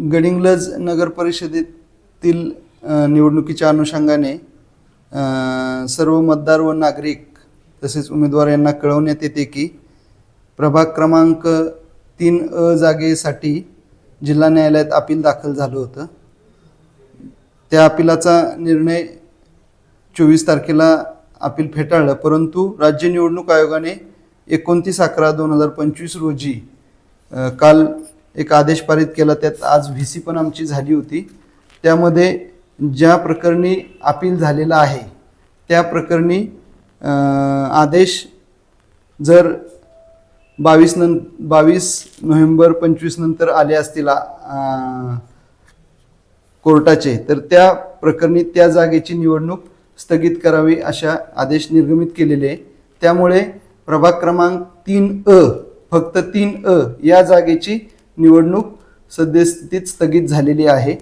गडिंग्लज नगर परिषदेतील निवडणुकीच्या अनुषंगाने सर्व मतदार व नागरिक तसेच उमेदवार यांना कळवण्यात येते की प्रभाग क्रमांक 3 जागेसाठी जिल्हा न्यायालयात अपील दाखल झालं होतं। त्या अपिलाचा निर्णय 24 तारखेला अपील फेटाळलं, परंतु राज्य निवडणूक आयोगाने 29/11/2025 रोजी काल एक आदेश पारित केला। त्यात आज व्हीसी पण आमची झाली होती। त्यामध्ये ज्या प्रकरणी अपील झालेला आहे त्या प्रकरणी आदेश जर 22 नोव्हेंबर 25 नंतर आले असतील कोर्टाचे, तर त्या प्रकरणी त्या जागेची निवडणूक स्थगित करावी अशा आदेश निर्गमित केलेले आहे। त्यामुळे प्रभाग क्रमांक 3 फक्त 3 या जागेची निवडणूक सद्यस्थितीत स्थगित झालेली आहे।